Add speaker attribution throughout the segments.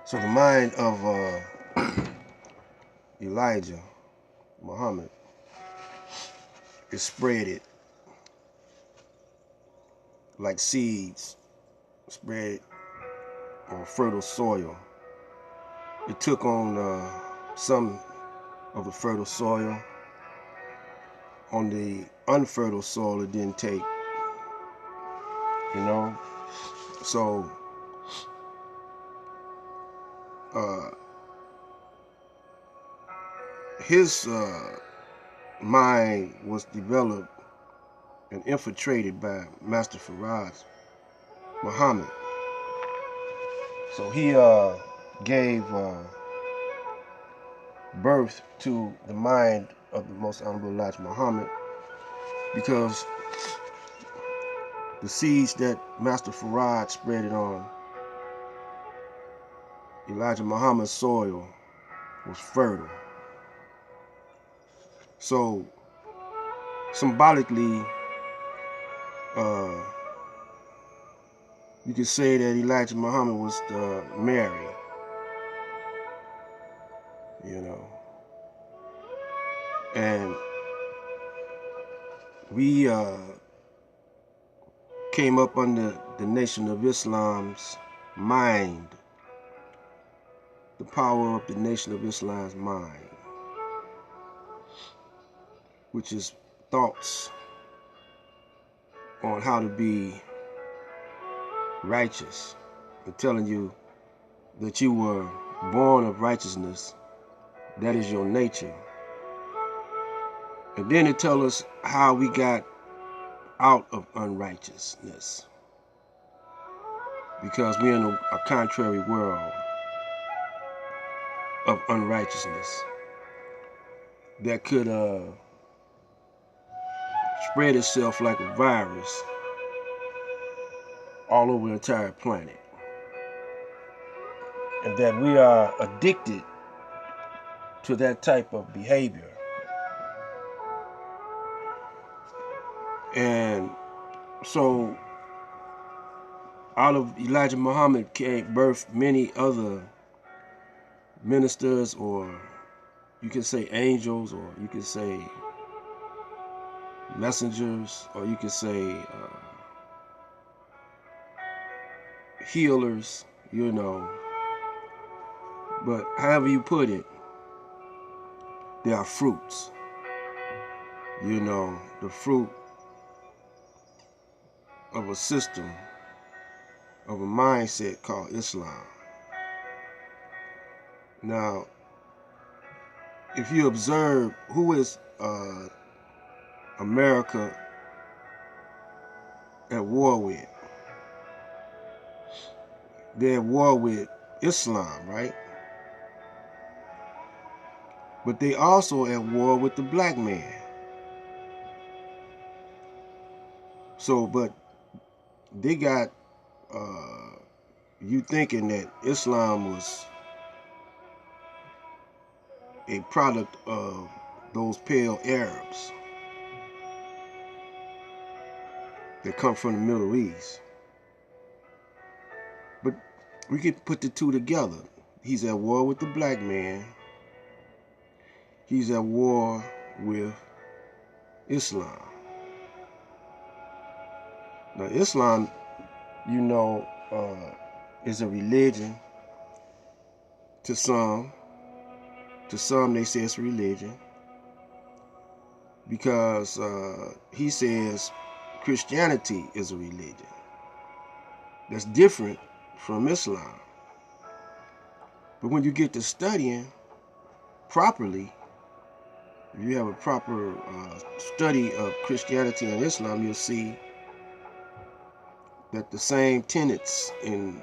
Speaker 1: So the mind of Elijah Muhammad is spread like seeds spread on fertile soil. It took on some of the fertile soil. On the unfertile soil, it didn't take, you know. So his mind was developed and infiltrated by Master Faraj Muhammad. So he gave birth to the mind of the Most Honorable Elijah Muhammad, because the seeds that Master Faraj spread it on Elijah Muhammad's soil was fertile. So symbolically, you could say that Elijah Muhammad was Mary, you know. And we came up under the Nation of Islam's mind, the power of the Nation of Islam's mind, which is thoughts on how to be righteous, and telling you that you were born of righteousness, that is your nature. And then it tells us how we got out of unrighteousness, because we're in a contrary world of unrighteousness that could spread itself like a virus all over the entire planet, and that we are addicted to that type of behavior. And so out of Elijah Muhammad came birth many other ministers, or you can say angels, or you can say messengers, or you can say healers, you know. But however you put it, they are fruits. You know, the fruit of a system, of a mindset called Islam. Now, if you observe who is America at war with, they're at war with Islam, right? But they also at war with the black man. So, but they got you thinking that Islam was a product of those pale Arabs that come from the Middle East. But we could put the two together. He's at war with the black man. He's at war with Islam. Now, Islam, you know, is a religion to some. To some, they say it's a religion because he says Christianity is a religion that's different from Islam. But when you get to studying properly, if you have a proper study of Christianity and Islam, you'll see that the same tenets in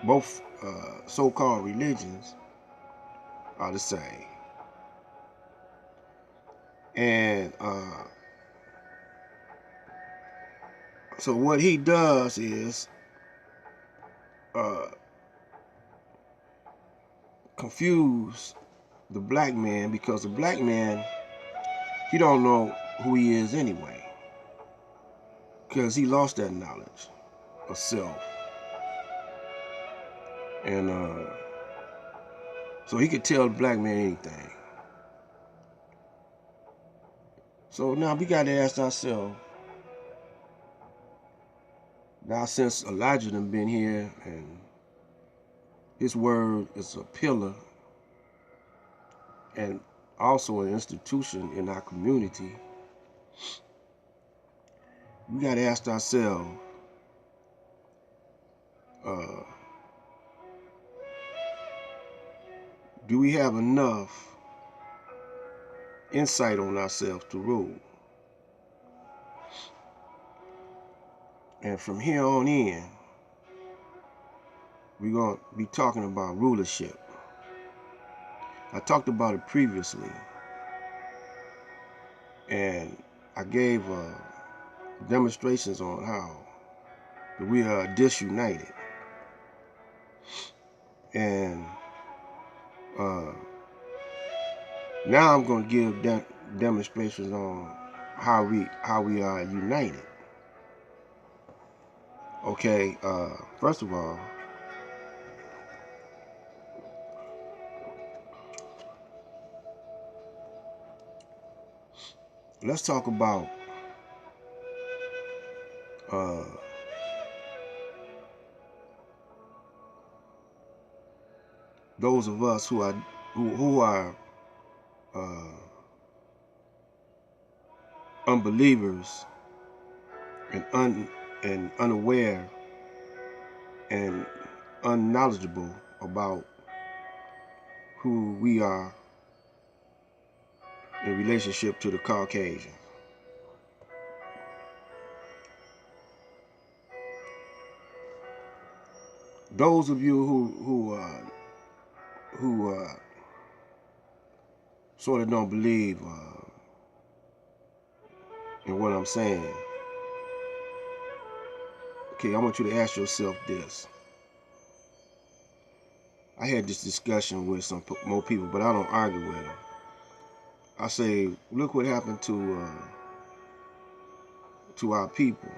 Speaker 1: both so-called religions are the same. And so what he does is confuse the black man, because the black man, he don't know who he is anyway, because he lost that knowledge of self. And So he could tell the black man anything. So now we got to ask ourselves, now since Elijah done been here and his word is a pillar and also an institution in our community, we got to ask ourselves, do we have enough insight on ourselves to rule? And from here on in, we're going to be talking about rulership. I talked about it previously, and I gave demonstrations on how we are disunited. And now I'm going to give demonstrations on how we are united. Okay, first of all, let's talk about those of us who are unbelievers and unaware and unknowledgeable about who we are in relationship to the Caucasian. Those of you who sort of don't believe in what I'm saying, okay, I want you to ask yourself this. I had this discussion with some more people, but I don't argue with them. I say, look what happened to our people.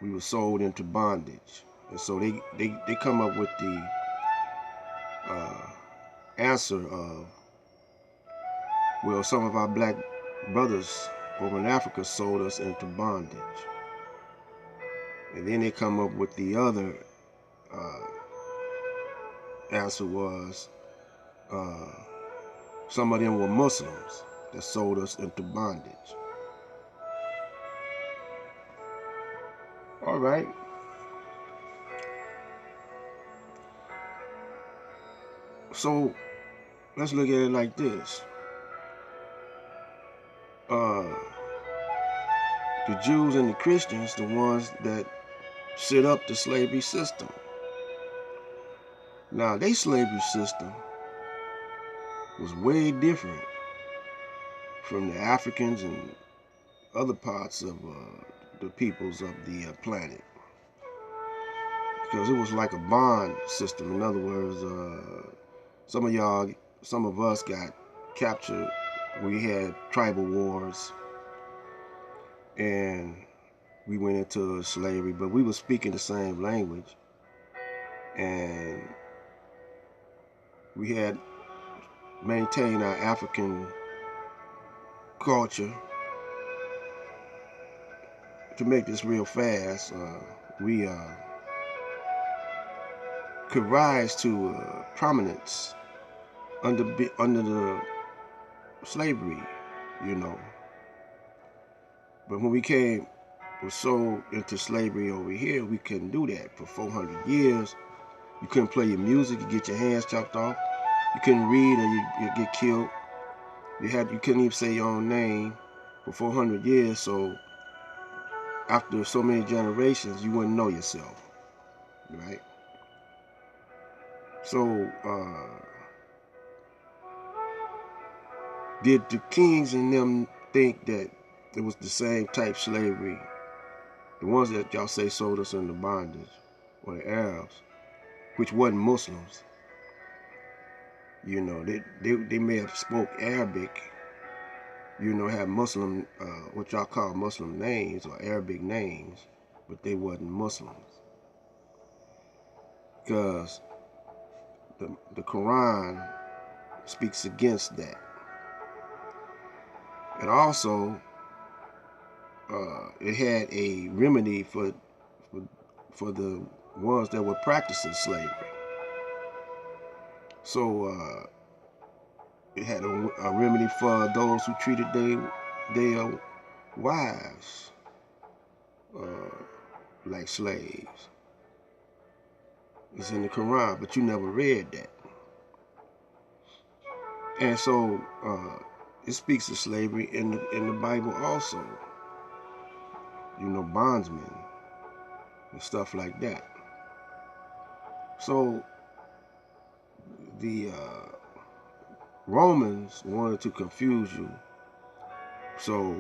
Speaker 1: We were sold into bondage, and so they come up with the answer of, well, some of our black brothers over in Africa sold us into bondage, and then they come up with the other answer was some of them were Muslims that sold us into bondage. All right. So let's look at it like this. The Jews and the Christians, the ones that set up the slavery system. Now, their slavery system was way different from the Africans and other parts of the peoples of the planet, because it was like a bond system. In other words, some of us got captured. We had tribal wars, and we went into slavery, but we were speaking the same language, and we had maintained our African culture. To make this real fast, we could rise to prominence under the slavery, you know. But when we were sold into slavery over here, we couldn't do that. For 400 years, you couldn't play your music, you get your hands chopped off. You couldn't read or you get killed. You couldn't even say your own name for 400 years. So after so many generations, you wouldn't know yourself, right? So did the kings and them think that it was the same type slavery, the ones that y'all say sold us into bondage, or the Arabs, which wasn't Muslims? You know, they may have spoke Arabic, you know, have Muslim, what y'all call Muslim names or Arabic names, but they wasn't Muslims. Because the Quran speaks against that. And also, it had a remedy for the ones that were practicing slavery. So it had a remedy for those who treated their wives like slaves. It's in the Quran, but you never read that. And so it speaks of slavery in the Bible also. You know, bondsmen and stuff like that. So the Romans wanted to confuse you. So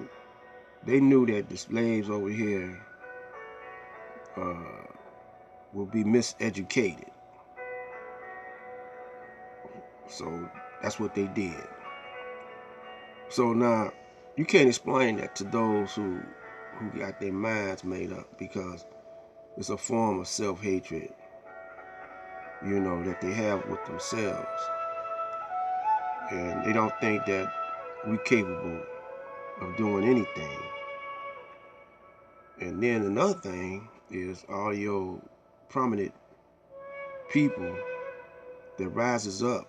Speaker 1: they knew that the slaves over here will be miseducated. So that's what they did. So now you can't explain that to those who got their minds made up, because it's a form of self-hatred, you know, that they have with themselves. And they don't think that we're capable of doing anything. And then another thing is all your prominent people that rises up,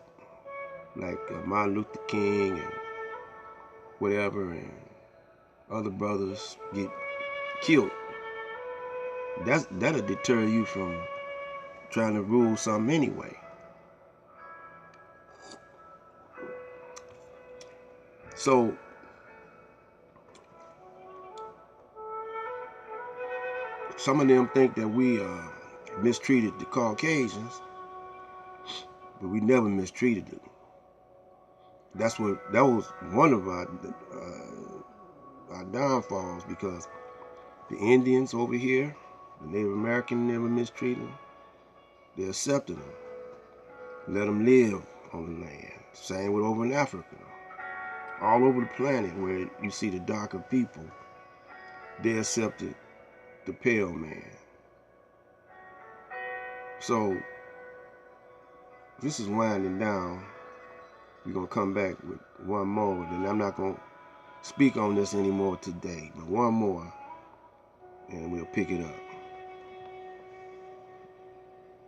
Speaker 1: like Martin Luther King and whatever, and other brothers get killed. That'll deter you from trying to rule something anyway. So some of them think that we mistreated the Caucasians, but we never mistreated them. That was one of our downfalls, because the Indians over here, the Native American, never mistreated them. They accepted them, let them live on the land. Same with over in Africa. All over the planet where you see the darker people, they accepted the pale man. So this is winding down. We're going to come back with one more, and I'm not going to speak on this anymore today, but one more, and we'll pick it up.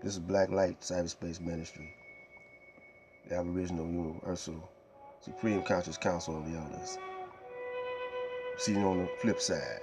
Speaker 1: This is Black Light Cyberspace Ministry, the Aboriginal Universal Supreme Conscious Council of the Elders. See you on the flip side.